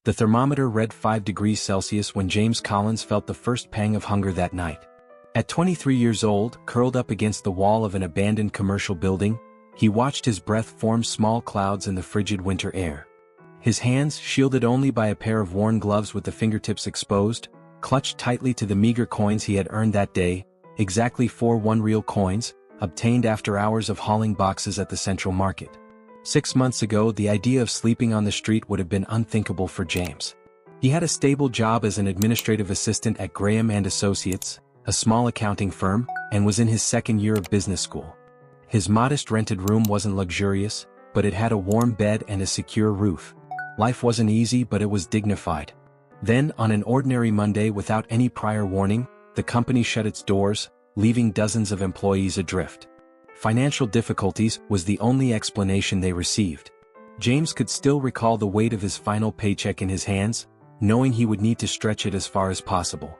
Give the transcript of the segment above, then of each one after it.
The thermometer read 5 degrees Celsius when James Collins felt the first pang of hunger that night. At 23 years old, curled up against the wall of an abandoned commercial building, he watched his breath form small clouds in the frigid winter air. His hands, shielded only by a pair of worn gloves with the fingertips exposed, clutched tightly to the meager coins he had earned that day, exactly 4 one-real coins, obtained after hours of hauling boxes at the Central Market. 6 months ago, the idea of sleeping on the street would have been unthinkable for James. He had a stable job as an administrative assistant at Graham & Associates, a small accounting firm, and was in his second year of business school. His modest rented room wasn't luxurious, but it had a warm bed and a secure roof. Life wasn't easy, but it was dignified. Then, on an ordinary Monday without any prior warning, the company shut its doors, leaving dozens of employees adrift. Financial difficulties was the only explanation they received. James could still recall the weight of his final paycheck in his hands, knowing he would need to stretch it as far as possible.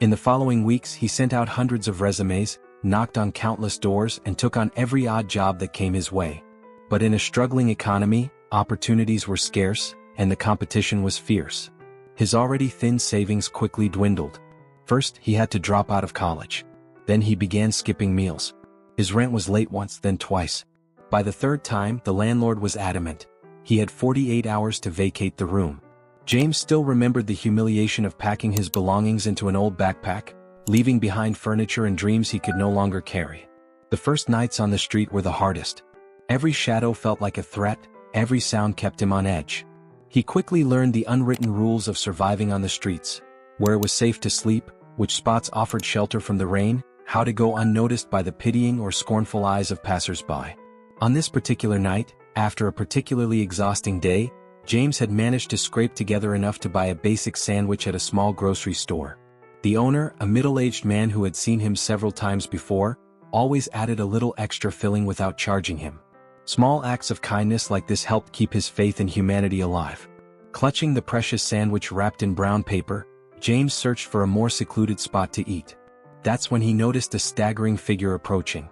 In the following weeks, he sent out hundreds of resumes, knocked on countless doors, and took on every odd job that came his way. But in a struggling economy, opportunities were scarce, and the competition was fierce. His already thin savings quickly dwindled. First, he had to drop out of college. Then he began skipping meals. His rent was late once, then twice. By the third time, the landlord was adamant. He had 48 hours to vacate the room. James still remembered the humiliation of packing his belongings into an old backpack, leaving behind furniture and dreams he could no longer carry. The first nights on the street were the hardest. Every shadow felt like a threat, every sound kept him on edge. He quickly learned the unwritten rules of surviving on the streets: where it was safe to sleep, which spots offered shelter from the rain, how to go unnoticed by the pitying or scornful eyes of passers-by. On this particular night, after a particularly exhausting day, James had managed to scrape together enough to buy a basic sandwich at a small grocery store. The owner, a middle-aged man who had seen him several times before, always added a little extra filling without charging him. Small acts of kindness like this helped keep his faith in humanity alive. Clutching the precious sandwich wrapped in brown paper, James searched for a more secluded spot to eat. That's when he noticed a staggering figure approaching.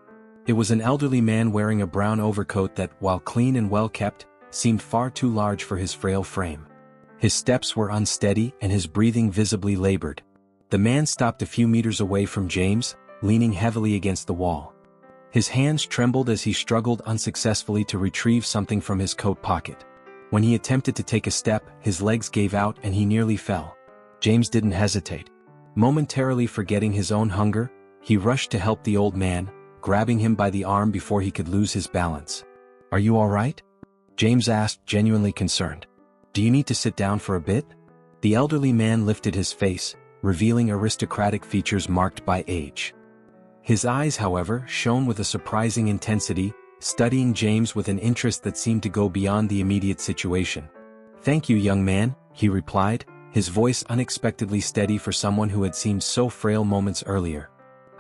It was an elderly man wearing a brown overcoat that, while clean and well-kept, seemed far too large for his frail frame. His steps were unsteady and his breathing visibly labored. The man stopped a few meters away from James, leaning heavily against the wall. His hands trembled as he struggled unsuccessfully to retrieve something from his coat pocket. When he attempted to take a step, his legs gave out and he nearly fell. James didn't hesitate. Momentarily forgetting his own hunger, he rushed to help the old man, grabbing him by the arm before he could lose his balance. "Are you all right?" James asked, genuinely concerned. "Do you need to sit down for a bit?" The elderly man lifted his face, revealing aristocratic features marked by age. His eyes, however, shone with a surprising intensity, studying James with an interest that seemed to go beyond the immediate situation. "Thank you, young man," he replied, his voice unexpectedly steady for someone who had seemed so frail moments earlier.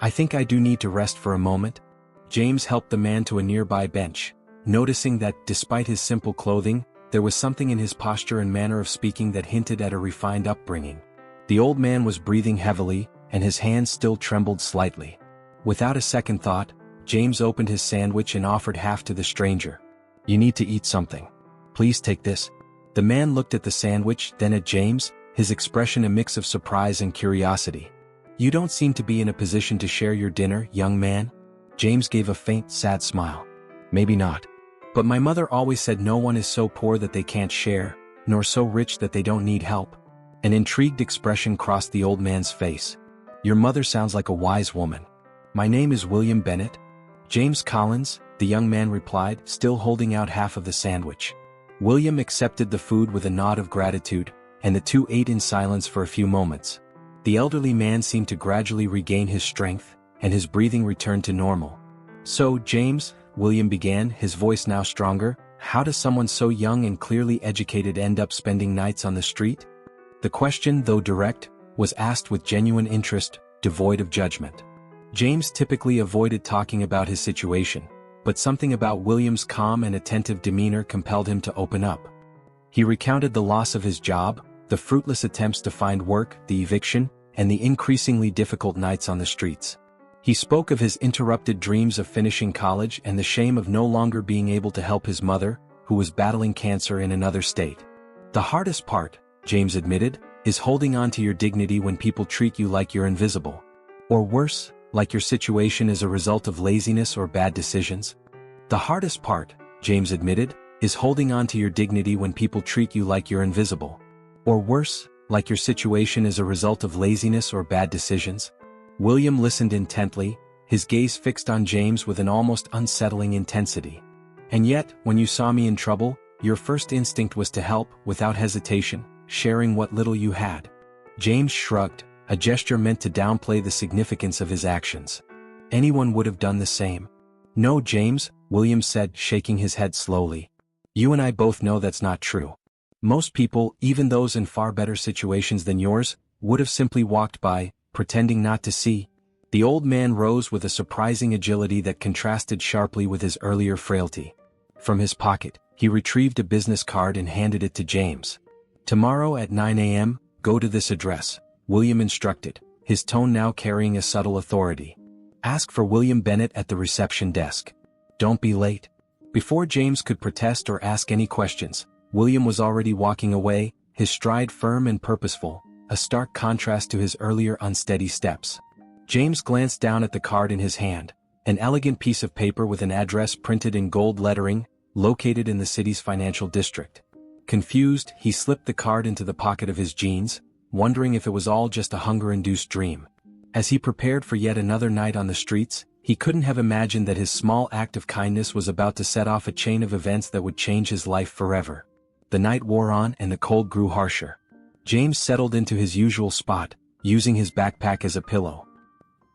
"I think I do need to rest for a moment." James helped the man to a nearby bench, noticing that, despite his simple clothing, there was something in his posture and manner of speaking that hinted at a refined upbringing. The old man was breathing heavily, and his hands still trembled slightly. Without a second thought, James opened his sandwich and offered half to the stranger. "You need to eat something. Please take this." The man looked at the sandwich, then at James, his expression a mix of surprise and curiosity. "You don't seem to be in a position to share your dinner, young man." James gave a faint, sad smile. "Maybe not. But my mother always said no one is so poor that they can't share, nor so rich that they don't need help." An intrigued expression crossed the old man's face. "Your mother sounds like a wise woman." "My name is William Bennett." "James Collins," the young man replied, still holding out half of the sandwich. William accepted the food with a nod of gratitude, and the two ate in silence for a few moments. The elderly man seemed to gradually regain his strength, and his breathing returned to normal. "So, James," William began, his voice now stronger, "how does someone so young and clearly educated end up spending nights on the street?" The question, though direct, was asked with genuine interest, devoid of judgment. James typically avoided talking about his situation, but something about William's calm and attentive demeanor compelled him to open up. He recounted the loss of his job, the fruitless attempts to find work, the eviction, and the increasingly difficult nights on the streets. He spoke of his interrupted dreams of finishing college and the shame of no longer being able to help his mother, who was battling cancer in another state. "The hardest part," James admitted, is holding on to your dignity when people treat you like you're invisible. Or worse, like your situation is a result of laziness or bad decisions. The hardest part, James admitted, is holding on to your dignity when people treat you like you're invisible. Or worse, like your situation is a result of laziness or bad decisions. William listened intently, his gaze fixed on James with an almost unsettling intensity. And yet, when you saw me in trouble, your first instinct was to help, without hesitation, sharing what little you had. James shrugged, a gesture meant to downplay the significance of his actions. Anyone would have done the same. No, James, William said, shaking his head slowly. You and I both know that's not true. Most people, even those in far better situations than yours, would have simply walked by, pretending not to see. The old man rose with a surprising agility that contrasted sharply with his earlier frailty. From his pocket, he retrieved a business card and handed it to James. Tomorrow at 9 a.m., go to this address, William instructed, his tone now carrying a subtle authority. Ask for William Bennett at the reception desk. Don't be late. Before James could protest or ask any questions, William was already walking away, his stride firm and purposeful, a stark contrast to his earlier unsteady steps. James glanced down at the card in his hand, an elegant piece of paper with an address printed in gold lettering, located in the city's financial district. Confused, he slipped the card into the pocket of his jeans, wondering if it was all just a hunger-induced dream. As he prepared for yet another night on the streets, he couldn't have imagined that his small act of kindness was about to set off a chain of events that would change his life forever. The night wore on and the cold grew harsher. James settled into his usual spot, using his backpack as a pillow.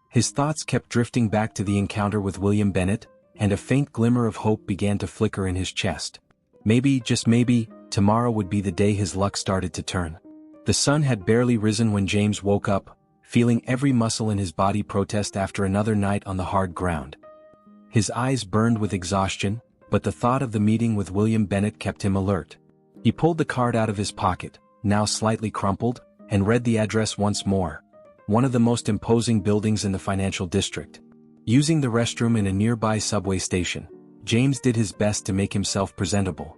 His thoughts kept drifting back to the encounter with William Bennett, and a faint glimmer of hope began to flicker in his chest. Maybe, just maybe, tomorrow would be the day his luck started to turn. The sun had barely risen when James woke up, feeling every muscle in his body protest after another night on the hard ground. His eyes burned with exhaustion, but the thought of the meeting with William Bennett kept him alert. He pulled the card out of his pocket, now slightly crumpled, and read the address once more. One of the most imposing buildings in the financial district. Using the restroom in a nearby subway station, James did his best to make himself presentable.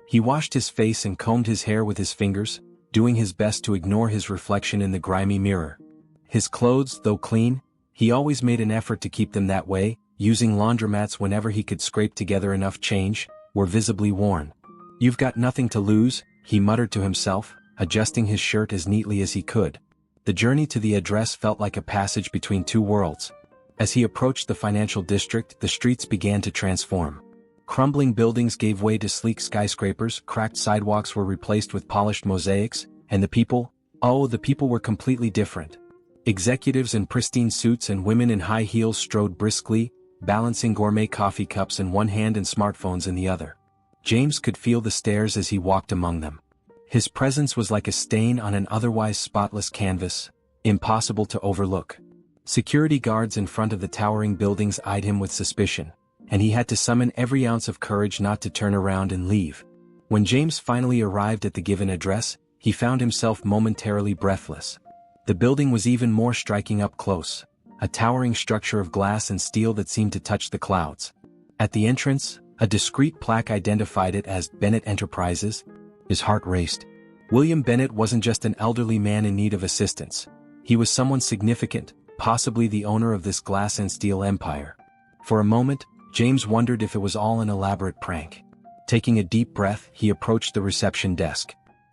He washed his face and combed his hair with his fingers, doing his best to ignore his reflection in the grimy mirror. His clothes, though clean, he always made an effort to keep them that way, using laundromats whenever he could scrape together enough change, were visibly worn. You've got nothing to lose, he muttered to himself, adjusting his shirt as neatly as he could. The journey to the address felt like a passage between two worlds. As he approached the financial district, the streets began to transform. Crumbling buildings gave way to sleek skyscrapers, cracked sidewalks were replaced with polished mosaics, and the people were completely different. Executives in pristine suits and women in high heels strode briskly, balancing gourmet coffee cups in one hand and smartphones in the other. James could feel the stares as he walked among them. His presence was like a stain on an otherwise spotless canvas, impossible to overlook. Security guards in front of the towering buildings eyed him with suspicion, and he had to summon every ounce of courage not to turn around and leave. When James finally arrived at the given address, he found himself momentarily breathless. The building was even more striking up close, a towering structure of glass and steel that seemed to touch the clouds. At the entrance, a discreet plaque identified it as Bennett Enterprises. His heart raced. William Bennett wasn't just an elderly man in need of assistance. He was someone significant, possibly the owner of this glass and steel empire. For a moment, James wondered if it was all an elaborate prank. Taking a deep breath, he approached the reception desk.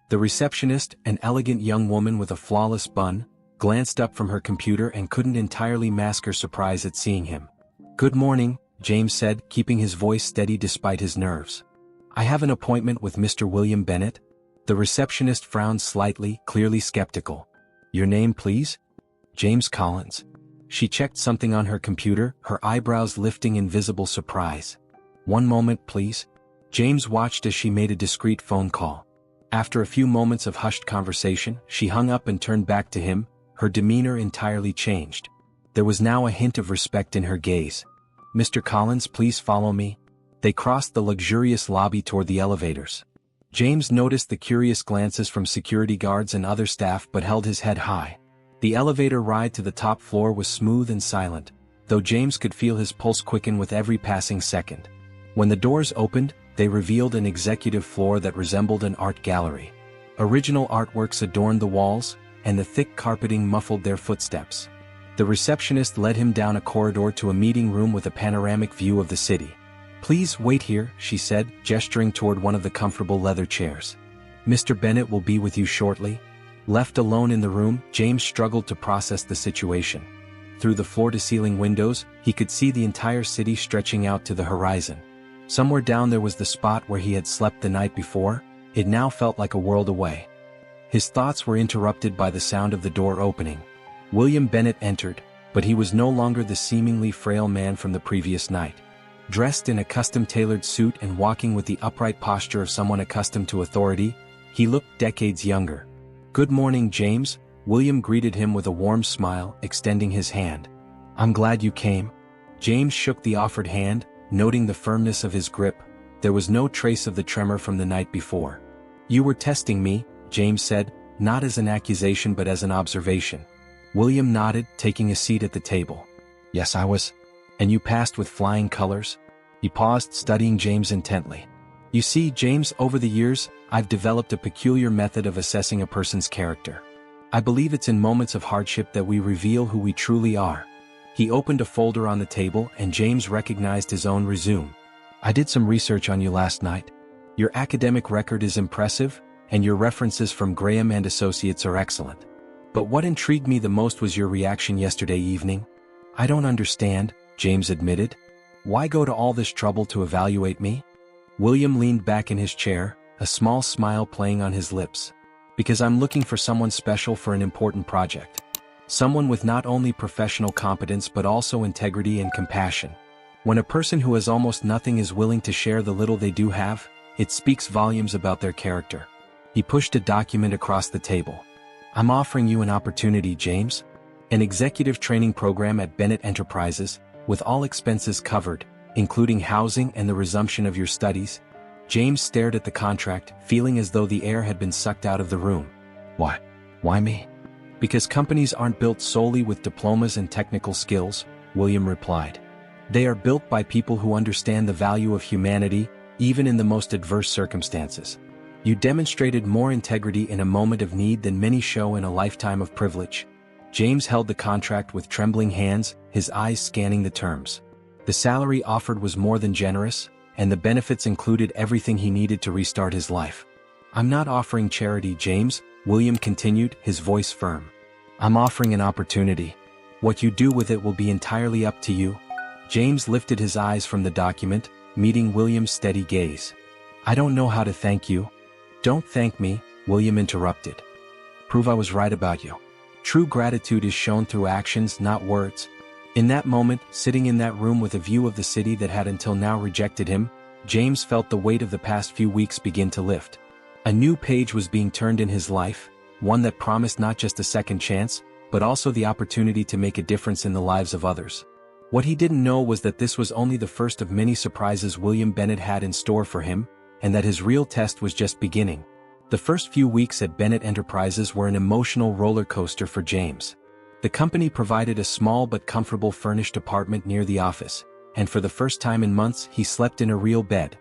The receptionist, an elegant young woman with a flawless bun, glanced up from her computer and couldn't entirely mask her surprise at seeing him. "Good morning," James said, keeping his voice steady despite his nerves. "I have an appointment with Mr. William Bennett." The receptionist frowned slightly, clearly skeptical. "Your name, please?" "James Collins." She checked something on her computer, her eyebrows lifting in visible surprise. "One moment, please." James watched as she made a discreet phone call. After a few moments of hushed conversation, she hung up and turned back to him, her demeanor entirely changed. There was now a hint of respect in her gaze. "Mr. Collins, please follow me." They crossed the luxurious lobby toward the elevators. James noticed the curious glances from security guards and other staff but held his head high. The elevator ride to the top floor was smooth and silent, though James could feel his pulse quicken with every passing second. When the doors opened, they revealed an executive floor that resembled an art gallery. Original artworks adorned the walls, and the thick carpeting muffled their footsteps. The receptionist led him down a corridor to a meeting room with a panoramic view of the city. "Please wait here," she said, gesturing toward one of the comfortable leather chairs. "Mr. Bennett will be with you shortly." Left alone in the room, James struggled to process the situation. Through the floor-to-ceiling windows, he could see the entire city stretching out to the horizon. Somewhere down there was the spot where he had slept the night before. It now felt like a world away. His thoughts were interrupted by the sound of the door opening. William Bennett entered, but he was no longer the seemingly frail man from the previous night. Dressed in a custom-tailored suit and walking with the upright posture of someone accustomed to authority, he looked decades younger. "Good morning, James," William greeted him with a warm smile, extending his hand. "I'm glad you came." James shook the offered hand, noting the firmness of his grip. There was no trace of the tremor from the night before. "You were testing me," James said, not as an accusation but as an observation. William nodded, taking a seat at the table. "Yes, I was." "And you passed with flying colors?" He paused, studying James intently. "You see, James, over the years, I've developed a peculiar method of assessing a person's character. I believe it's in moments of hardship that we reveal who we truly are." He opened a folder on the table and James recognized his own resume. "I did some research on you last night. Your academic record is impressive, and your references from Graham and Associates are excellent. But what intrigued me the most was your reaction yesterday evening." "I don't understand," James admitted. "Why go to all this trouble to evaluate me?" William leaned back in his chair, a small smile playing on his lips. "Because I'm looking for someone special for an important project. Someone with not only professional competence but also integrity and compassion. When a person who has almost nothing is willing to share the little they do have, it speaks volumes about their character." He pushed a document across the table. "I'm offering you an opportunity, James. An executive training program at Bennett Enterprises, with all expenses covered, including housing and the resumption of your studies." James stared at the contract, feeling as though the air had been sucked out of the room. "Why? Why me?" "Because companies aren't built solely with diplomas and technical skills," William replied. "They are built by people who understand the value of humanity, even in the most adverse circumstances. You demonstrated more integrity in a moment of need than many show in a lifetime of privilege." James held the contract with trembling hands, his eyes scanning the terms. The salary offered was more than generous, and the benefits included everything he needed to restart his life. "I'm not offering charity, James," William continued, his voice firm. "I'm offering an opportunity. What you do with it will be entirely up to you." James lifted his eyes from the document, meeting William's steady gaze. "I don't know how to thank you." "Don't thank me," William interrupted. "Prove I was right about you. True gratitude is shown through actions, not words." In that moment, sitting in that room with a view of the city that had until now rejected him, James felt the weight of the past few weeks begin to lift. A new page was being turned in his life, one that promised not just a second chance, but also the opportunity to make a difference in the lives of others. What he didn't know was that this was only the first of many surprises William Bennett had in store for him, and that his real test was just beginning. The first few weeks at Bennett Enterprises were an emotional roller coaster for James. The company provided a small but comfortable furnished apartment near the office, and for the first time in months he slept in a real bed.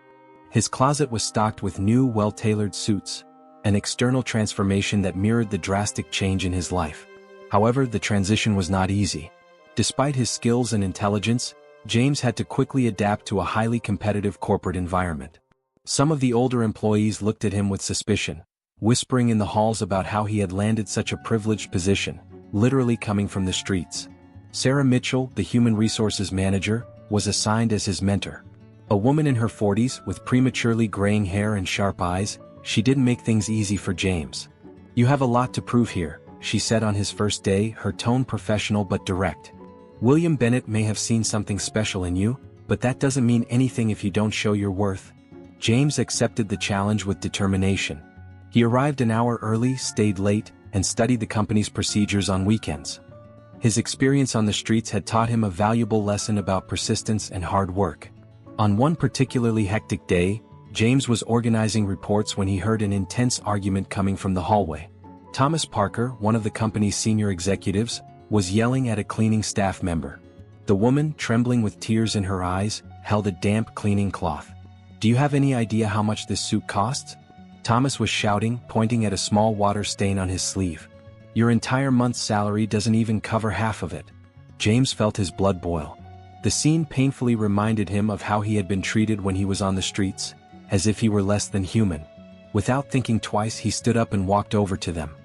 His closet was stocked with new, well-tailored suits, an external transformation that mirrored the drastic change in his life. However, the transition was not easy. Despite his skills and intelligence, James had to quickly adapt to a highly competitive corporate environment. Some of the older employees looked at him with suspicion, whispering in the halls about how he had landed such a privileged position, literally coming from the streets. Sarah Mitchell, the human resources manager, was assigned as his mentor. A woman in her 40s with prematurely graying hair and sharp eyes, she didn't make things easy for James. "You have a lot to prove here," she said on his first day, her tone professional but direct. "William Bennett may have seen something special in you, but that doesn't mean anything if you don't show your worth." James accepted the challenge with determination. He arrived an hour early, stayed late, and studied the company's procedures on weekends. His experience on the streets had taught him a valuable lesson about persistence and hard work. On one particularly hectic day, James was organizing reports when he heard an intense argument coming from the hallway. Thomas Parker, one of the company's senior executives, was yelling at a cleaning staff member. The woman, trembling with tears in her eyes, held a damp cleaning cloth. "Do you have any idea how much this suit costs?" Thomas was shouting, pointing at a small water stain on his sleeve. Your entire month's salary doesn't even cover half of it. James felt his blood boil. The scene painfully reminded him of how he had been treated when he was on the streets, as if he were less than human. Without thinking twice, he stood up and walked over to them.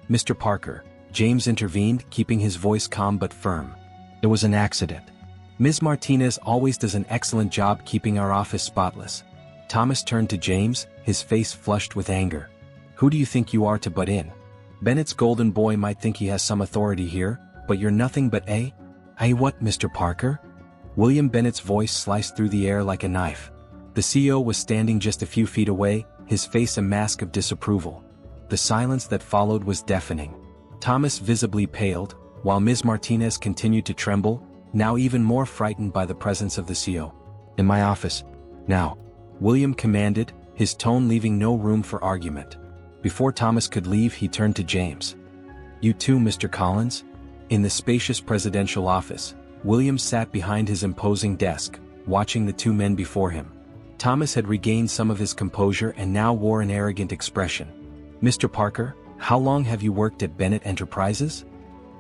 Mr. Parker, James intervened, keeping his voice calm but firm. It was an accident. Ms. Martinez always does an excellent job keeping our office spotless. Thomas turned to James, his face flushed with anger. Who do you think you are to butt in? Bennett's golden boy might think he has some authority here, but you're nothing but a... what, Mr. Parker? William Bennett's voice sliced through the air like a knife. The CEO was standing just a few feet away, his face a mask of disapproval. The silence that followed was deafening. Thomas visibly paled, while Ms. Martinez continued to tremble, now even more frightened by the presence of the CEO. In my office. Now. William commanded, his tone leaving no room for argument. Before Thomas could leave, he turned to James. You too, Mr. Collins? In the spacious presidential office, William sat behind his imposing desk, watching the two men before him. Thomas had regained some of his composure and now wore an arrogant expression. Mr. Parker, how long have you worked at Bennett Enterprises?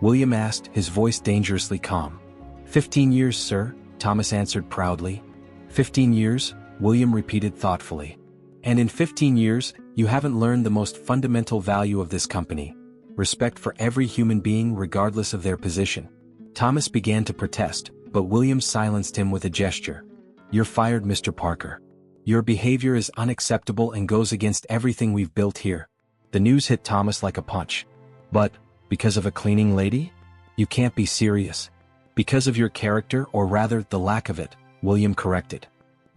William asked, his voice dangerously calm. 15 years, sir, Thomas answered proudly. 15 years, William repeated thoughtfully. And in 15 years, you haven't learned the most fundamental value of this company. Respect for every human being regardless of their position. Thomas began to protest, but William silenced him with a gesture. You're fired, Mr. Parker. Your behavior is unacceptable and goes against everything we've built here. The news hit Thomas like a punch. But, because of a cleaning lady? You can't be serious. Because of your character, or rather, the lack of it, William corrected.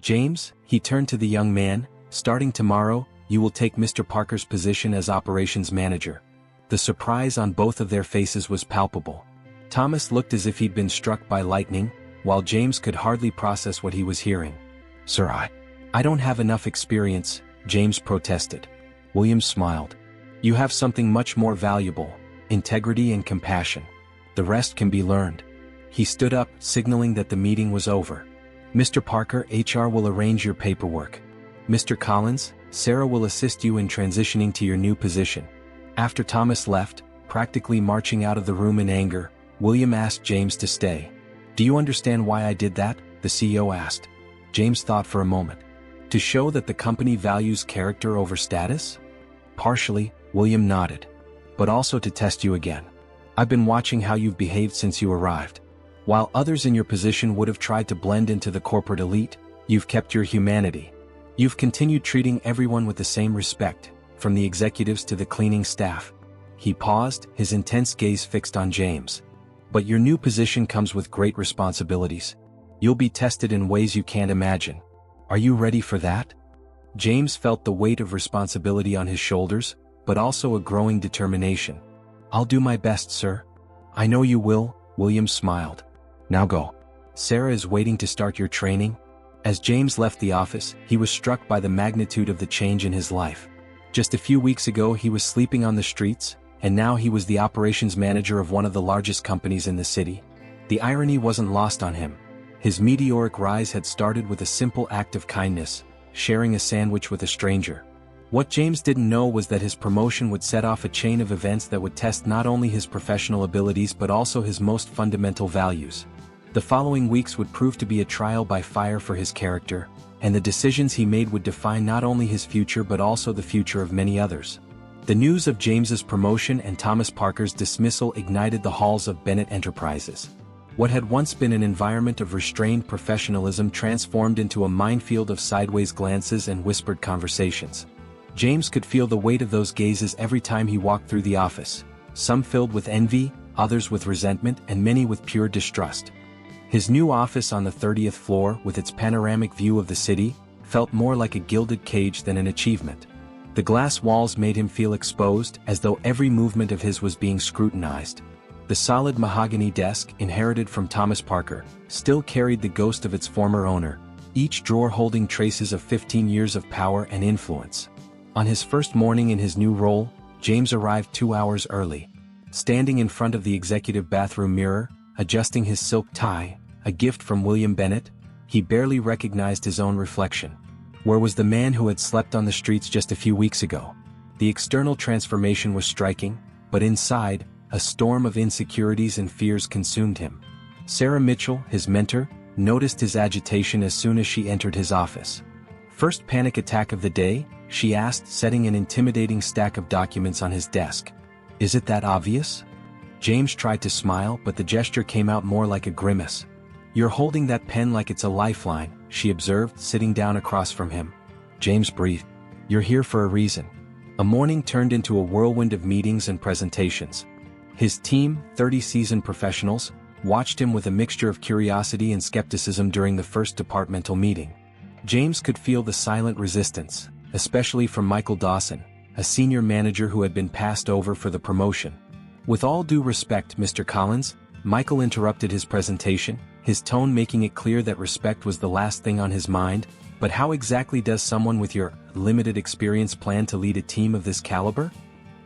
James, he turned to the young man, starting tomorrow, you will take Mr. Parker's position as operations manager. The surprise on both of their faces was palpable. Thomas looked as if he'd been struck by lightning, while James could hardly process what he was hearing. Sir, I don't have enough experience, James protested. William smiled. You have something much more valuable, integrity and compassion. The rest can be learned. He stood up, signaling that the meeting was over. Mr. Parker, HR will arrange your paperwork. Mr. Collins, Sarah will assist you in transitioning to your new position. After Thomas left, practically marching out of the room in anger, William asked James to stay. Do you understand why I did that? The CEO asked. James thought for a moment. To show that the company values character over status? Partially, William nodded. But also to test you again. I've been watching how you've behaved since you arrived. While others in your position would have tried to blend into the corporate elite, you've kept your humanity. You've continued treating everyone with the same respect, from the executives to the cleaning staff. He paused, his intense gaze fixed on James. But your new position comes with great responsibilities. You'll be tested in ways you can't imagine. Are you ready for that? James felt the weight of responsibility on his shoulders, but also a growing determination. I'll do my best, sir. I know you will, William smiled. Now go. Sarah is waiting to start your training. As James left the office, he was struck by the magnitude of the change in his life. Just a few weeks ago he was sleeping on the streets, and now he was the operations manager of one of the largest companies in the city. The irony wasn't lost on him. His meteoric rise had started with a simple act of kindness, sharing a sandwich with a stranger. What James didn't know was that his promotion would set off a chain of events that would test not only his professional abilities but also his most fundamental values. The following weeks would prove to be a trial by fire for his character, and the decisions he made would define not only his future but also the future of many others. The news of James's promotion and Thomas Parker's dismissal ignited the halls of Bennett Enterprises. What had once been an environment of restrained professionalism transformed into a minefield of sideways glances and whispered conversations. James could feel the weight of those gazes every time he walked through the office, some filled with envy, others with resentment, and many with pure distrust. His new office on the 30th floor, with its panoramic view of the city, felt more like a gilded cage than an achievement. The glass walls made him feel exposed, as though every movement of his was being scrutinized. The solid mahogany desk, inherited from Thomas Parker, still carried the ghost of its former owner, each drawer holding traces of 15 years of power and influence. On his first morning in his new role, James arrived 2 hours early. Standing in front of the executive bathroom mirror, adjusting his silk tie, a gift from William Bennett, he barely recognized his own reflection. Where was the man who had slept on the streets just a few weeks ago? The external transformation was striking, but inside, a storm of insecurities and fears consumed him. Sarah Mitchell, his mentor, noticed his agitation as soon as she entered his office. "First panic attack of the day?" she asked, setting an intimidating stack of documents on his desk. "Is it that obvious?" James tried to smile, but the gesture came out more like a grimace. "You're holding that pen like it's a lifeline," she observed, sitting down across from him. James breathed. "You're here for a reason." A morning turned into a whirlwind of meetings and presentations. His team, 30 seasoned professionals, watched him with a mixture of curiosity and skepticism during the first departmental meeting. James could feel the silent resistance, especially from Michael Dawson, a senior manager who had been passed over for the promotion. "With all due respect, Mr. Collins," Michael interrupted his presentation, his tone making it clear that respect was the last thing on his mind. "But how exactly does someone with your limited experience plan to lead a team of this caliber?"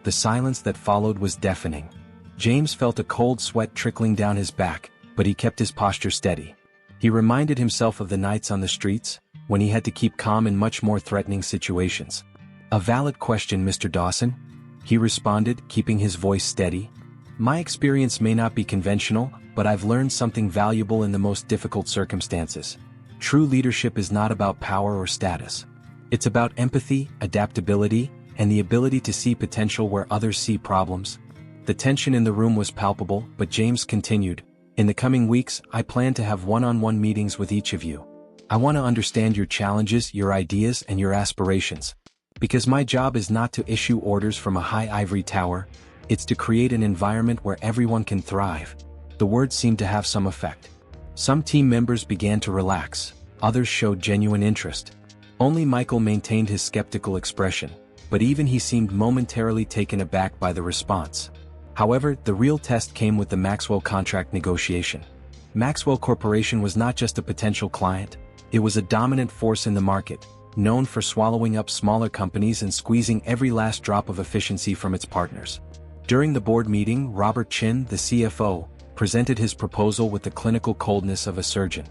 The silence that followed was deafening. James felt a cold sweat trickling down his back, but he kept his posture steady. He reminded himself of the nights on the streets, when he had to keep calm in much more threatening situations. "A valid question, Mr. Dawson," he responded, keeping his voice steady. "My experience may not be conventional, but I've learned something valuable in the most difficult circumstances. True leadership is not about power or status. It's about empathy, adaptability, and the ability to see potential where others see problems." The tension in the room was palpable, but James continued, "In the coming weeks, I plan to have one-on-one meetings with each of you. I want to understand your challenges, your ideas, and your aspirations. Because my job is not to issue orders from a high ivory tower, it's to create an environment where everyone can thrive." The words seemed to have some effect. Some team members began to relax, others showed genuine interest. Only Michael maintained his skeptical expression, but even he seemed momentarily taken aback by the response. However, the real test came with the Maxwell contract negotiation. Maxwell Corporation was not just a potential client, it was a dominant force in the market, known for swallowing up smaller companies and squeezing every last drop of efficiency from its partners. During the board meeting, Robert Chin, the CFO, presented his proposal with the clinical coldness of a surgeon.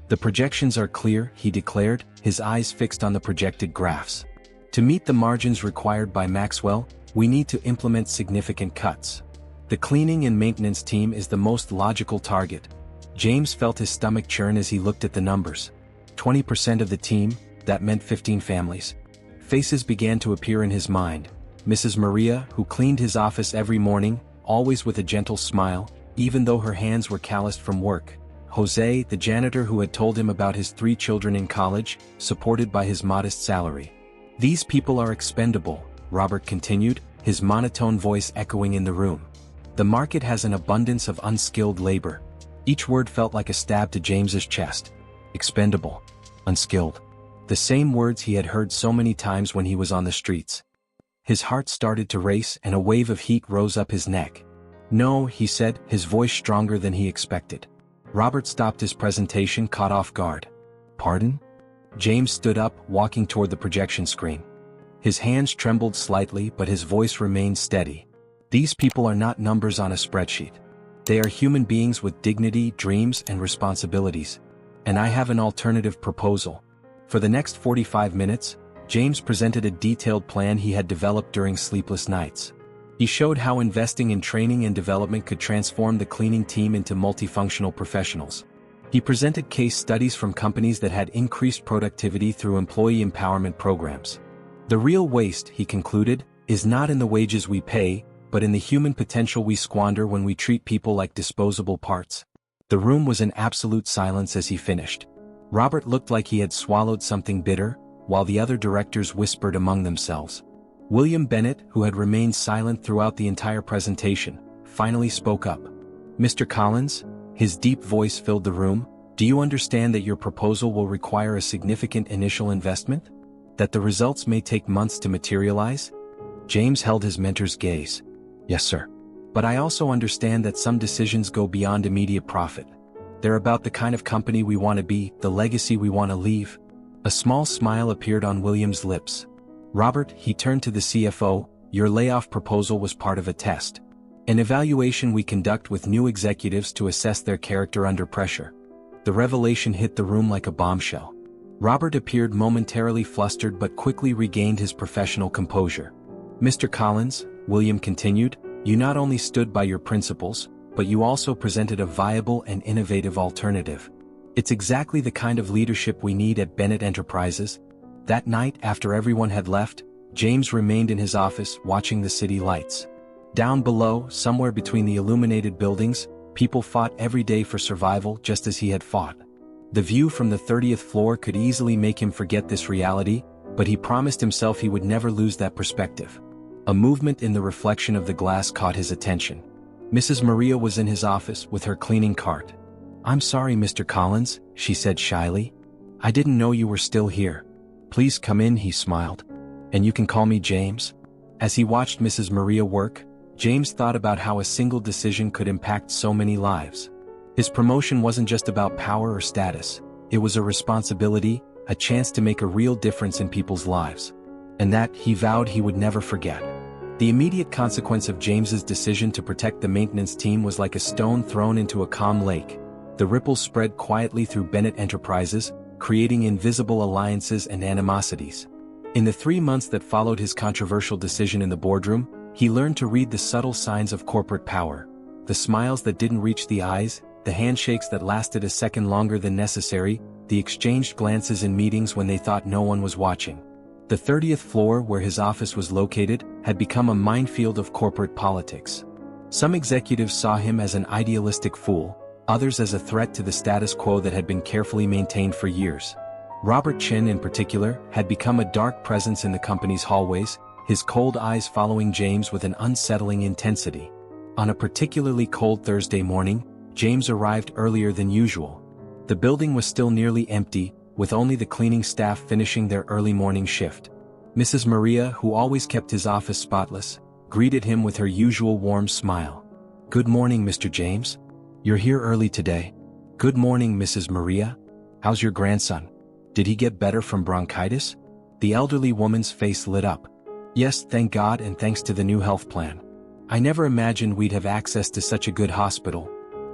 "The projections are clear," he declared, his eyes fixed on the projected graphs. "To meet the margins required by Maxwell, we need to implement significant cuts. The cleaning and maintenance team is the most logical target." James felt his stomach churn as he looked at the numbers. 20% of the team, that meant 15 families. Faces began to appear in his mind. Mrs. Maria, who cleaned his office every morning, always with a gentle smile, even though her hands were calloused from work. Jose, the janitor who had told him about his 3 children in college, supported by his modest salary. "These people are expendable," Robert continued, his monotone voice echoing in the room. "The market has an abundance of unskilled labor." Each word felt like a stab to James's chest. Expendable. Unskilled. The same words he had heard so many times when he was on the streets. His heart started to race and a wave of heat rose up his neck. "No," he said, his voice stronger than he expected. Robert stopped his presentation, caught off guard. "Pardon?" James stood up, walking toward the projection screen. His hands trembled slightly, but his voice remained steady. "These people are not numbers on a spreadsheet. They are human beings with dignity, dreams, and responsibilities. And I have an alternative proposal." For the next 45 minutes, James presented a detailed plan he had developed during sleepless nights. He showed how investing in training and development could transform the cleaning team into multifunctional professionals. He presented case studies from companies that had increased productivity through employee empowerment programs. "The real waste," he concluded, "is not in the wages we pay, but in the human potential we squander when we treat people like disposable parts." The room was in absolute silence as he finished. Robert looked like he had swallowed something bitter, while the other directors whispered among themselves. William Bennett, who had remained silent throughout the entire presentation, finally spoke up. "Mr. Collins," his deep voice filled the room, "do you understand that your proposal will require a significant initial investment? That the results may take months to materialize?" James held his mentor's gaze. "Yes, sir. But I also understand that some decisions go beyond immediate profit. They're about the kind of company we want to be, the legacy we want to leave." A small smile appeared on William's lips. "Robert," he turned to the CFO, "your layoff proposal was part of a test. An evaluation we conduct with new executives to assess their character under pressure." The revelation hit the room like a bombshell. Robert appeared momentarily flustered but quickly regained his professional composure. "Mr. Collins," William continued, "you not only stood by your principles, but you also presented a viable and innovative alternative. It's exactly the kind of leadership we need at Bennett Enterprises." That night, after everyone had left, James remained in his office watching the city lights. Down below, somewhere between the illuminated buildings, people fought every day for survival just as he had fought. The view from the 30th floor could easily make him forget this reality, but he promised himself he would never lose that perspective. A movement in the reflection of the glass caught his attention. Mrs. Maria was in his office with her cleaning cart. "I'm sorry, Mr. Collins," she said shyly. "I didn't know you were still here." "Please come in," he smiled. "And you can call me James." As he watched Mrs. Maria work, James thought about how a single decision could impact so many lives. His promotion wasn't just about power or status, it was a responsibility, a chance to make a real difference in people's lives. And that, he vowed he would never forget. The immediate consequence of James's decision to protect the maintenance team was like a stone thrown into a calm lake. The ripples spread quietly through Bennett Enterprises, creating invisible alliances and animosities. In the 3 months that followed his controversial decision in the boardroom, he learned to read the subtle signs of corporate power. The smiles that didn't reach the eyes, the handshakes that lasted a second longer than necessary, the exchanged glances in meetings when they thought no one was watching. The 30th floor, where his office was located, had become a minefield of corporate politics. Some executives saw him as an idealistic fool, others as a threat to the status quo that had been carefully maintained for years. Robert Chin, in particular, had become a dark presence in the company's hallways, his cold eyes following James with an unsettling intensity. On a particularly cold Thursday morning, James arrived earlier than usual. The building was still nearly empty, with only the cleaning staff finishing their early morning shift. Mrs. Maria, who always kept his office spotless, greeted him with her usual warm smile. "Good morning, Mr. James. You're here early today." "Good morning, Mrs. Maria. How's your grandson? Did he get better from bronchitis?" The elderly woman's face lit up. "Yes, thank God, and thanks to the new health plan. I never imagined we'd have access to such a good hospital."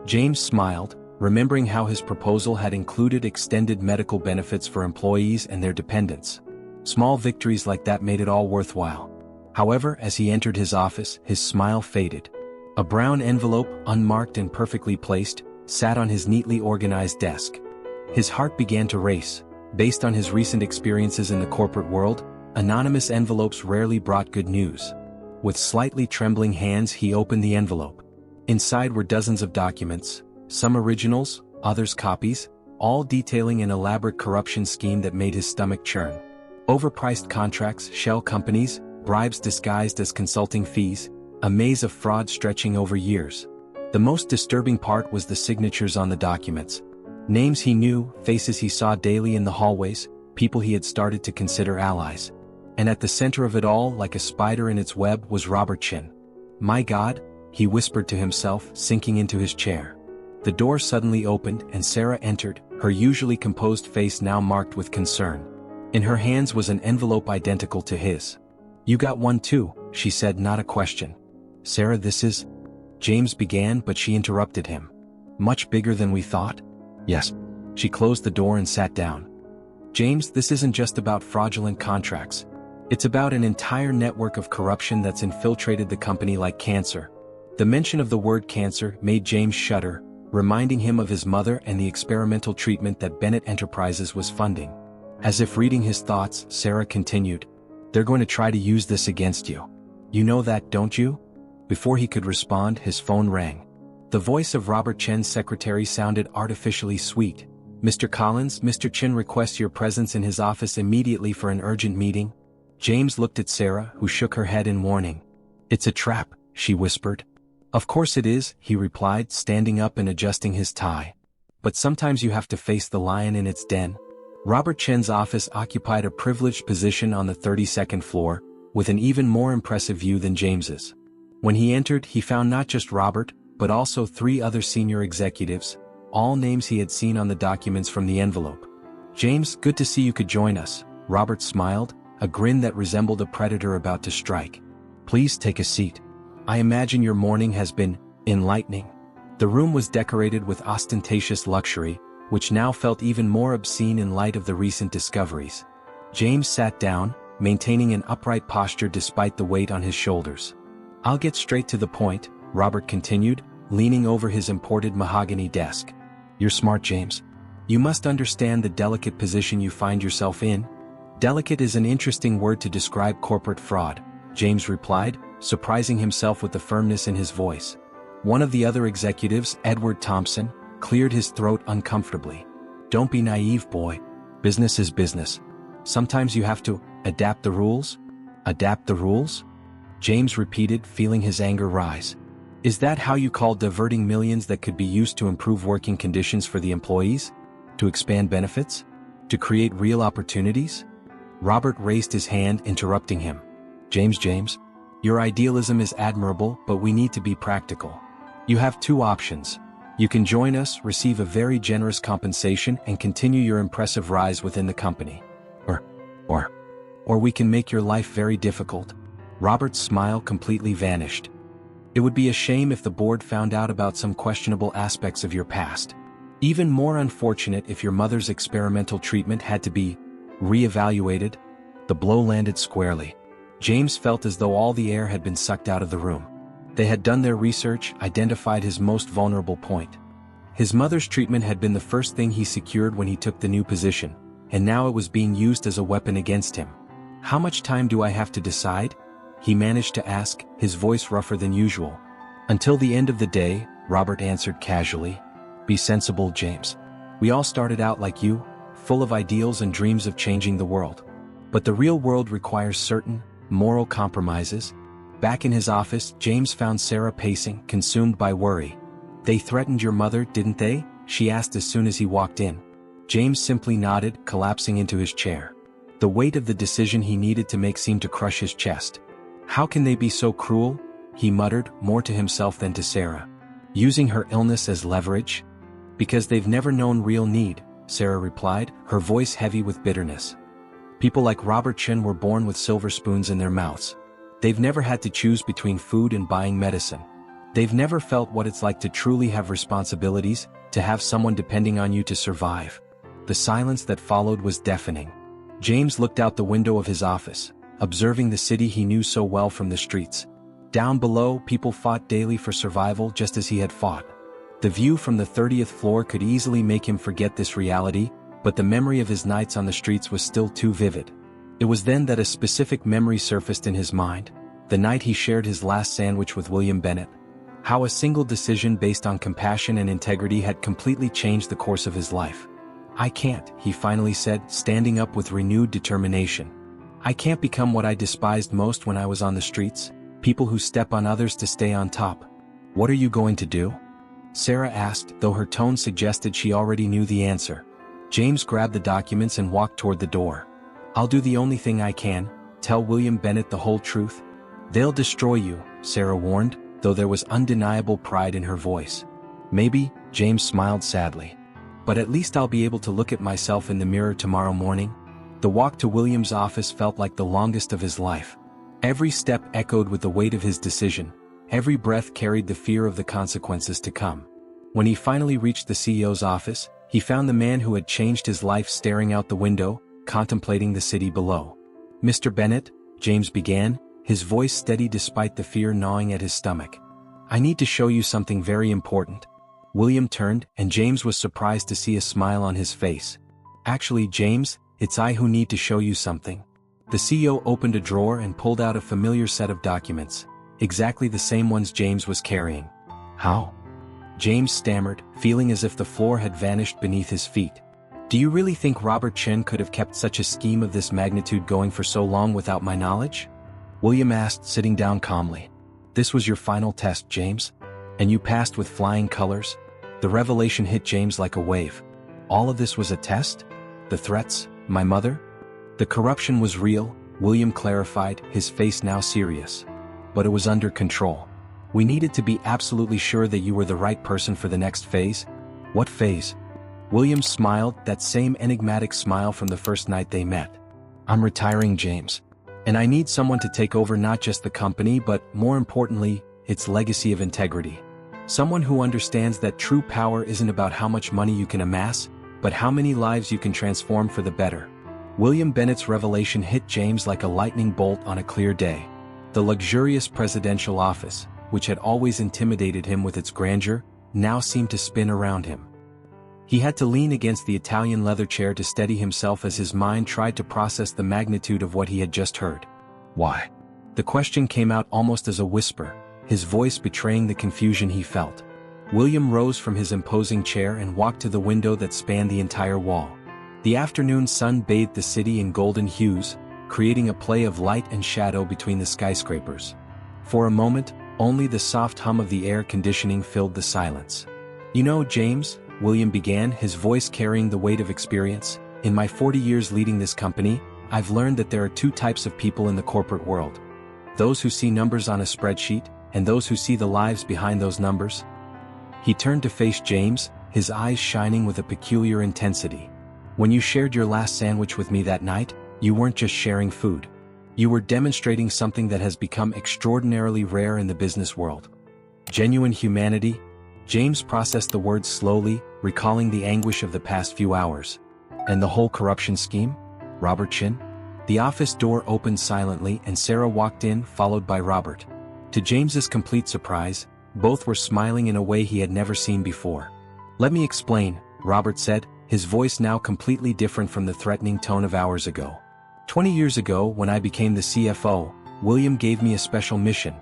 James smiled, remembering how his proposal had included extended medical benefits for employees and their dependents. Small victories like that made it all worthwhile. However, as he entered his office, his smile faded. A brown envelope, unmarked and perfectly placed, sat on his neatly organized desk. His heart began to race. Based on his recent experiences in the corporate world, anonymous envelopes rarely brought good news. With slightly trembling hands, he opened the envelope. Inside were dozens of documents, some originals, others copies, all detailing an elaborate corruption scheme that made his stomach churn. Overpriced contracts, shell companies, bribes disguised as consulting fees, a maze of fraud stretching over years. The most disturbing part was the signatures on the documents. Names he knew, faces he saw daily in the hallways, people he had started to consider allies. And at the center of it all, like a spider in its web, was Robert Chin. "My God," he whispered to himself, sinking into his chair. The door suddenly opened and Sarah entered, her usually composed face now marked with concern. In her hands was an envelope identical to his. "You got one too," she said, not a question. "Sarah, this is..." James began, but she interrupted him. "Much bigger than we thought?" "Yes." She closed the door and sat down. "James, this isn't just about fraudulent contracts. It's about an entire network of corruption that's infiltrated the company like cancer." The mention of the word cancer made James shudder, reminding him of his mother and the experimental treatment that Bennett Enterprises was funding. As if reading his thoughts, Sarah continued, "They're going to try to use this against you. You know that, don't you?" Before he could respond, his phone rang. The voice of Robert Chen's secretary sounded artificially sweet. "Mr. Collins, Mr. Chen requests your presence in his office immediately for an urgent meeting." James looked at Sarah, who shook her head in warning. "It's a trap," she whispered. "Of course it is," he replied, standing up and adjusting his tie. "But sometimes you have to face the lion in its den." Robert Chen's office occupied a privileged position on the 32nd floor, with an even more impressive view than James's. When he entered, he found not just Robert, but also 3 other senior executives, all names he had seen on the documents from the envelope. "James, good to see you could join us," Robert smiled, a grin that resembled a predator about to strike. "Please take a seat. I imagine your morning has been enlightening." The room was decorated with ostentatious luxury, which now felt even more obscene in light of the recent discoveries. James sat down, maintaining an upright posture despite the weight on his shoulders. "I'll get straight to the point," Robert continued, leaning over his imported mahogany desk. "You're smart, James. You must understand the delicate position you find yourself in." "Delicate is an interesting word to describe corporate fraud," James replied, surprising himself with the firmness in his voice. One of the other executives, Edward Thompson, cleared his throat uncomfortably. "Don't be naive, boy. Business is business. Sometimes you have to adapt the rules." "Adapt the rules?" James repeated, feeling his anger rise. "Is that how you call diverting millions that could be used to improve working conditions for the employees? To expand benefits? To create real opportunities?" Robert raised his hand, interrupting him. James, your idealism is admirable, but we need to be practical. You have two options. You can join us, receive a very generous compensation, and continue your impressive rise within the company. Or we can make your life very difficult." Robert's smile completely vanished. "It would be a shame if the board found out about some questionable aspects of your past. Even more unfortunate if your mother's experimental treatment had to be re-evaluated." The blow landed squarely. James felt as though all the air had been sucked out of the room. They had done their research, identified his most vulnerable point. His mother's treatment had been the first thing he secured when he took the new position, and now it was being used as a weapon against him. "How much time do I have to decide?" he managed to ask, his voice rougher than usual. "Until the end of the day," Robert answered casually. "Be sensible, James. We all started out like you, full of ideals and dreams of changing the world. But the real world requires certain moral compromises." Back in his office, James found Sarah pacing, consumed by worry. "They threatened your mother, didn't they?" she asked as soon as he walked in. James simply nodded, collapsing into his chair. The weight of the decision he needed to make seemed to crush his chest. "How can they be so cruel?" he muttered, more to himself than to Sarah. "Using her illness as leverage?" "Because they've never known real need," Sarah replied, her voice heavy with bitterness. "People like Robert Chen were born with silver spoons in their mouths. They've never had to choose between food and buying medicine. They've never felt what it's like to truly have responsibilities, to have someone depending on you to survive." The silence that followed was deafening. James looked out the window of his office, observing the city he knew so well from the streets. Down below, people fought daily for survival just as he had fought. The view from the 30th floor could easily make him forget this reality, but the memory of his nights on the streets was still too vivid. It was then that a specific memory surfaced in his mind, the night he shared his last sandwich with William Bennett. How a single decision based on compassion and integrity had completely changed the course of his life. "I can't," he finally said, standing up with renewed determination. "I can't become what I despised most when I was on the streets, people who step on others to stay on top." "What are you going to do?" Sarah asked, though her tone suggested she already knew the answer. James grabbed the documents and walked toward the door. "I'll do the only thing I can, tell William Bennett the whole truth." "They'll destroy you," Sarah warned, though there was undeniable pride in her voice. "Maybe," James smiled sadly. "But at least I'll be able to look at myself in the mirror tomorrow morning." The walk to William's office felt like the longest of his life. Every step echoed with the weight of his decision. Every breath carried the fear of the consequences to come. When he finally reached the CEO's office, he found the man who had changed his life staring out the window, contemplating the city below. "Mr. Bennett," James began, his voice steady despite the fear gnawing at his stomach. "I need to show you something very important." William turned, and James was surprised to see a smile on his face. "Actually, James, it's I who need to show you something." The CEO opened a drawer and pulled out a familiar set of documents, exactly the same ones James was carrying. "How?" James stammered, feeling as if the floor had vanished beneath his feet. "Do you really think Robert Chen could have kept such a scheme of this magnitude going for so long without my knowledge?" William asked, sitting down calmly. "This was your final test, James? And you passed with flying colors?" The revelation hit James like a wave. All of this was a test? The threats, my mother? The corruption was real, William clarified, his face now serious. But it was under control. "We needed to be absolutely sure that you were the right person for the next phase." "What phase?" William smiled, that same enigmatic smile from the first night they met. "I'm retiring, James. And I need someone to take over not just the company but, more importantly, its legacy of integrity. Someone who understands that true power isn't about how much money you can amass, but how many lives you can transform for the better. William Bennett's revelation hit James like a lightning bolt on a clear day. The luxurious presidential office, which had always intimidated him with its grandeur, now seemed to spin around him. He had to lean against the Italian leather chair to steady himself as his mind tried to process the magnitude of what he had just heard. Why? The question came out almost as a whisper, his voice betraying the confusion he felt. William rose from his imposing chair and walked to the window that spanned the entire wall. The afternoon sun bathed the city in golden hues, creating a play of light and shadow between the skyscrapers. For a moment, only the soft hum of the air conditioning filled the silence. "You know, James," William began, his voice carrying the weight of experience, "in my 40 years leading this company, I've learned that there are two types of people in the corporate world. Those who see numbers on a spreadsheet, and those who see the lives behind those numbers." He turned to face James, his eyes shining with a peculiar intensity. "When you shared your last sandwich with me that night, you weren't just sharing food. You were demonstrating something that has become extraordinarily rare in the business world. Genuine humanity." James processed the words slowly, recalling the anguish of the past few hours. "And the whole corruption scheme? Robert Chin?" The office door opened silently and Sarah walked in, followed by Robert. To James's complete surprise, both were smiling in a way he had never seen before. "Let me explain," Robert said, his voice now completely different from the threatening tone of hours ago. 20 years ago, when I became the CFO, William gave me a special mission: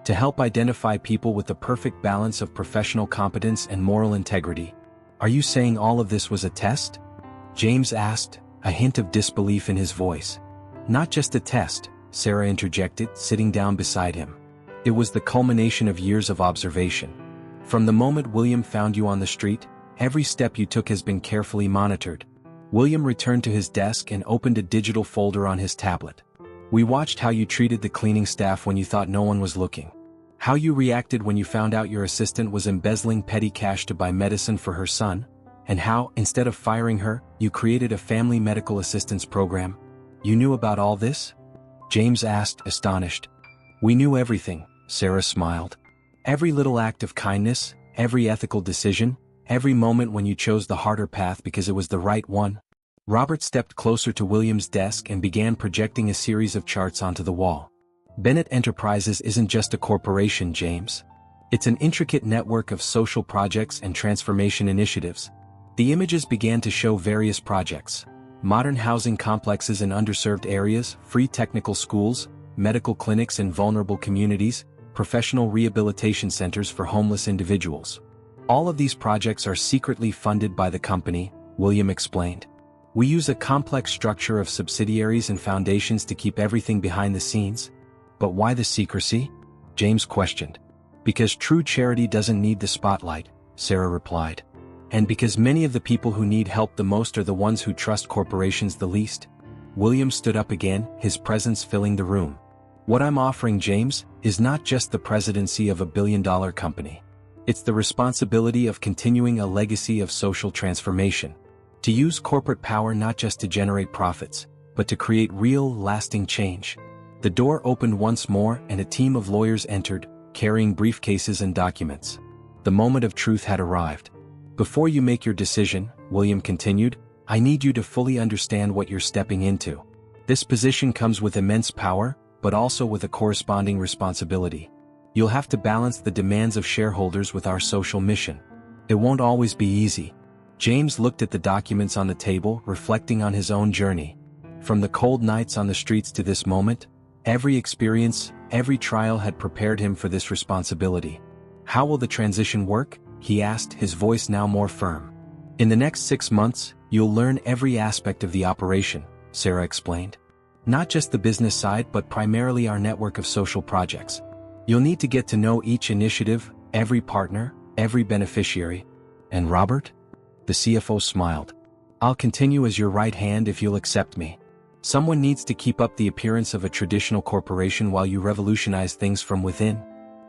to help identify people with the perfect balance of professional competence and moral integrity. "Are you saying all of this was a test?" James asked, a hint of disbelief in his voice. "Not just a test," Sarah interjected, sitting down beside him. "It was the culmination of years of observation. From the moment William found you on the street, every step you took has been carefully monitored." William returned to his desk and opened a digital folder on his tablet. "We watched how you treated the cleaning staff when you thought no one was looking. How you reacted when you found out your assistant was embezzling petty cash to buy medicine for her son, and how, instead of firing her, you created a family medical assistance program. You knew about all this?" James asked, astonished. "We knew everything," Sarah smiled. "Every little act of kindness, every ethical decision, every moment when you chose the harder path because it was the right one." Robert stepped closer to William's desk and began projecting a series of charts onto the wall. "Bennett Enterprises isn't just a corporation, James. It's an intricate network of social projects and transformation initiatives." The images began to show various projects: modern housing complexes in underserved areas, free technical schools, medical clinics in vulnerable communities, professional rehabilitation centers for homeless individuals. "All of these projects are secretly funded by the company," William explained. "We use a complex structure of subsidiaries and foundations to keep everything behind the scenes." "But why the secrecy?" James questioned. "Because true charity doesn't need the spotlight," Sarah replied. "And because many of the people who need help the most are the ones who trust corporations the least." William stood up again, his presence filling the room. "What I'm offering, James, is not just the presidency of a billion-dollar company. It's the responsibility of continuing a legacy of social transformation. To use corporate power not just to generate profits, but to create real, lasting change." The door opened once more and a team of lawyers entered, carrying briefcases and documents. The moment of truth had arrived. "Before you make your decision," William continued, "I need you to fully understand what you're stepping into. This position comes with immense power, but also with a corresponding responsibility. You'll have to balance the demands of shareholders with our social mission. It won't always be easy." James looked at the documents on the table, reflecting on his own journey. From the cold nights on the streets to this moment, every experience, every trial had prepared him for this responsibility. "How will the transition work?" he asked, his voice now more firm. "In the next 6 months, you'll learn every aspect of the operation," Sarah explained. "Not just the business side but primarily our network of social projects. You'll need to get to know each initiative, every partner, every beneficiary." "And Robert?" The CFO smiled. "I'll continue as your right hand if you'll accept me. Someone needs to keep up the appearance of a traditional corporation while you revolutionize things from within."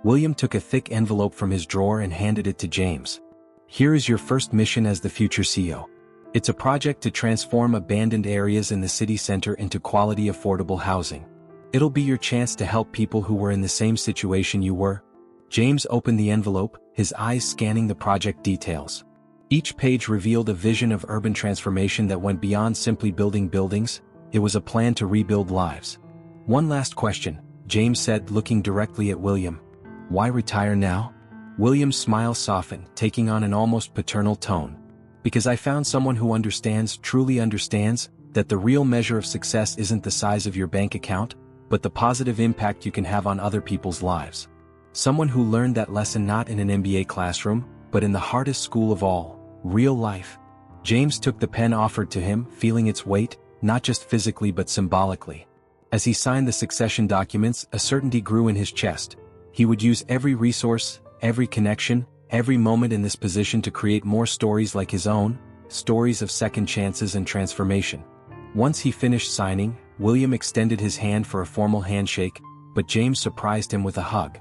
William took a thick envelope from his drawer and handed it to James. "Here is your first mission as the future CEO. It's a project to transform abandoned areas in the city center into quality, affordable housing. It'll be your chance to help people who were in the same situation you were." James opened the envelope, his eyes scanning the project details. Each page revealed a vision of urban transformation that went beyond simply building buildings. It was a plan to rebuild lives. "One last question," James said, looking directly at William. "Why retire now?" William's smile softened, taking on an almost paternal tone. "Because I found someone who understands, truly understands, that the real measure of success isn't the size of your bank account, but the positive impact you can have on other people's lives. Someone who learned that lesson not in an MBA classroom, but in the hardest school of all, real life." James took the pen offered to him, feeling its weight, not just physically but symbolically. As he signed the succession documents, a certainty grew in his chest. He would use every resource, every connection, every moment in this position to create more stories like his own, stories of second chances and transformation. Once he finished signing, William extended his hand for a formal handshake, but James surprised him with a hug.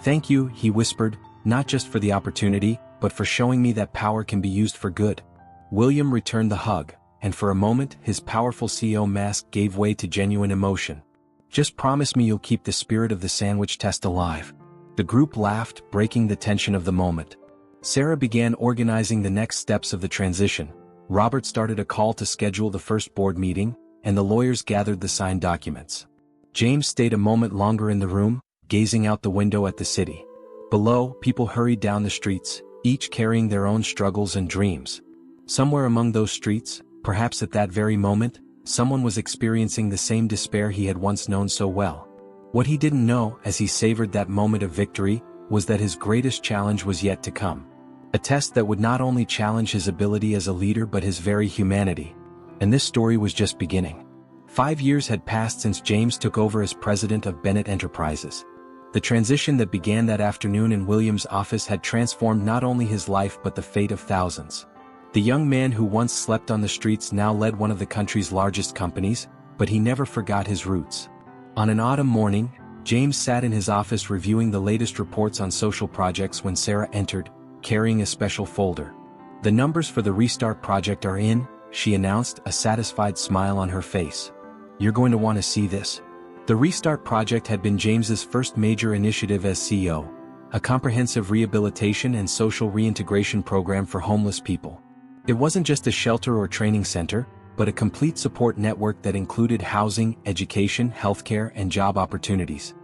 "Thank you," he whispered, "not just for the opportunity, but for showing me that power can be used for good." William returned the hug, and for a moment his powerful CEO mask gave way to genuine emotion. "Just promise me you'll keep the spirit of the sandwich test alive." The group laughed, breaking the tension of the moment. Sarah began organizing the next steps of the transition. Robert started a call to schedule the first board meeting, and the lawyers gathered the signed documents. James stayed a moment longer in the room, gazing out the window at the city. Below, people hurried down the streets, each carrying their own struggles and dreams. Somewhere among those streets, perhaps at that very moment, someone was experiencing the same despair he had once known so well. What he didn't know, as he savored that moment of victory, was that his greatest challenge was yet to come. A test that would not only challenge his ability as a leader but his very humanity. And this story was just beginning. 5 years had passed since James took over as president of Bennett Enterprises. The transition that began that afternoon in William's office had transformed not only his life but the fate of thousands. The young man who once slept on the streets now led one of the country's largest companies, but he never forgot his roots. On an autumn morning, James sat in his office reviewing the latest reports on social projects when Sarah entered, carrying a special folder. "The numbers for the Restart project are in," she announced, a satisfied smile on her face. "You're going to want to see this." The Restart project had been James's first major initiative as CEO, a comprehensive rehabilitation and social reintegration program for homeless people. It wasn't just a shelter or training center, but a complete support network that included housing, education, healthcare, and job opportunities.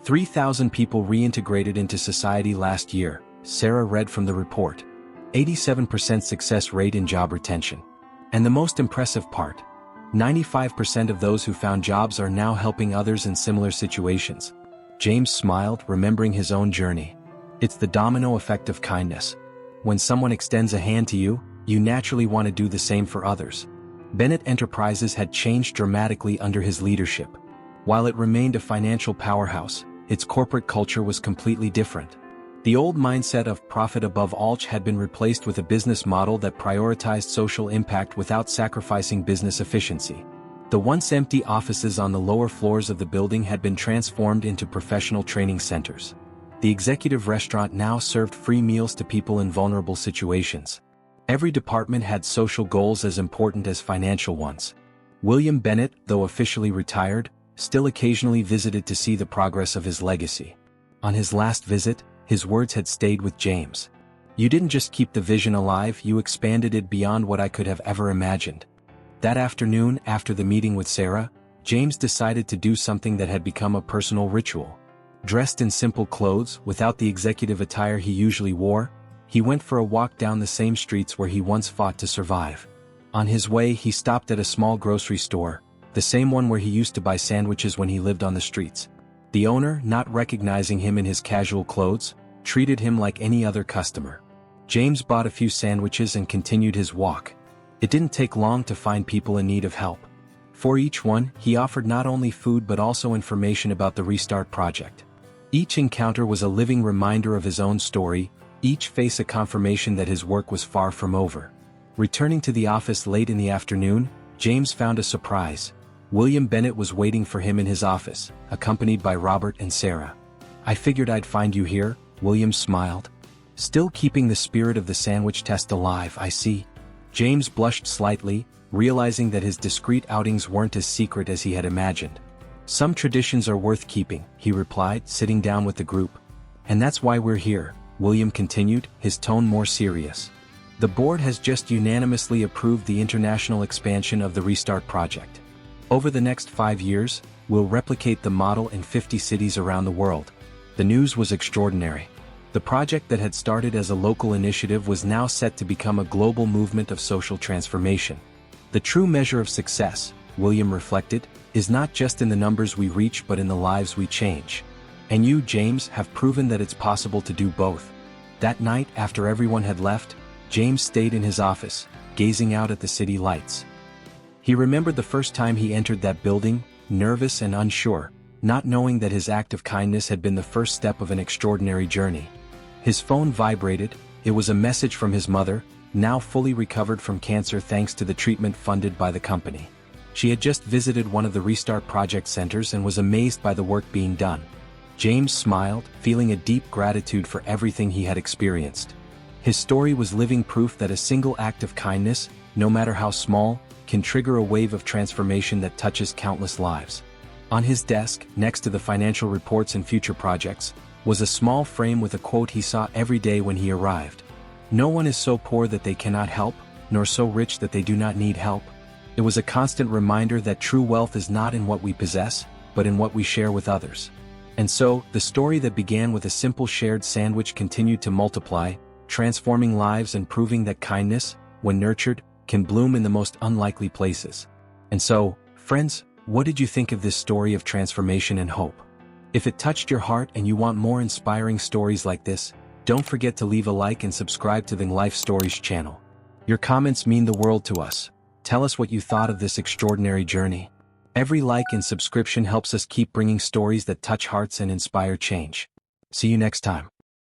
3,000 people reintegrated into society last year, Sarah read from the report. 87% success rate in job retention. And the most impressive part, 95% of those who found jobs are now helping others in similar situations. James smiled, remembering his own journey. It's the domino effect of kindness. When someone extends a hand to you, you naturally want to do the same for others. Bennett Enterprises had changed dramatically under his leadership. While it remained a financial powerhouse, its corporate culture was completely different. The old mindset of profit above all had been replaced with a business model that prioritized social impact without sacrificing business efficiency. The once empty offices on the lower floors of the building had been transformed into professional training centers. The executive restaurant now served free meals to people in vulnerable situations. Every department had social goals as important as financial ones. William Bennett, though officially retired, still occasionally visited to see the progress of his legacy. On his last visit, his words had stayed with James. "You didn't just keep the vision alive, you expanded it beyond what I could have ever imagined." That afternoon, after the meeting with Sarah, James decided to do something that had become a personal ritual. Dressed in simple clothes, without the executive attire he usually wore, he went for a walk down the same streets where he once fought to survive. On his way, he stopped at a small grocery store, the same one where he used to buy sandwiches when he lived on the streets. The owner, not recognizing him in his casual clothes, treated him like any other customer. James bought a few sandwiches and continued his walk. It didn't take long to find people in need of help. For each one, he offered not only food but also information about the Restart project. Each encounter was a living reminder of his own story, each face a confirmation that his work was far from over. Returning to the office late in the afternoon, James found a surprise. William Bennett was waiting for him in his office, accompanied by Robert and Sarah. "I figured I'd find you here," William smiled. "Still keeping the spirit of the sandwich test alive, I see." James blushed slightly, realizing that his discreet outings weren't as secret as he had imagined. "Some traditions are worth keeping," he replied, sitting down with the group. "And that's why we're here," William continued, his tone more serious. The board has just unanimously approved the international expansion of the Restart project. Over the next 5 years, we'll replicate the model in 50 cities around the world. The news was extraordinary. The project that had started as a local initiative was now set to become a global movement of social transformation. The true measure of success, William reflected, is not just in the numbers we reach but in the lives we change. And you, James, have proven that it's possible to do both. That night, after everyone had left, James stayed in his office, gazing out at the city lights. He remembered the first time he entered that building, nervous and unsure, not knowing that his act of kindness had been the first step of an extraordinary journey. His phone vibrated. It was a message from his mother, now fully recovered from cancer thanks to the treatment funded by the company. She had just visited one of the Restart Project centers and was amazed by the work being done. James smiled, feeling a deep gratitude for everything he had experienced. His story was living proof that a single act of kindness, no matter how small, can trigger a wave of transformation that touches countless lives. On his desk, next to the financial reports and future projects, was a small frame with a quote he saw every day when he arrived. "No one is so poor that they cannot help, nor so rich that they do not need help." It was a constant reminder that true wealth is not in what we possess, but in what we share with others. And so, the story that began with a simple shared sandwich continued to multiply, transforming lives and proving that kindness, when nurtured, can bloom in the most unlikely places. And so, friends, what did you think of this story of transformation and hope? If it touched your heart and you want more inspiring stories like this, don't forget to leave a like and subscribe to the Life Stories channel. Your comments mean the world to us. Tell us what you thought of this extraordinary journey. Every like and subscription helps us keep bringing stories that touch hearts and inspire change. See you next time.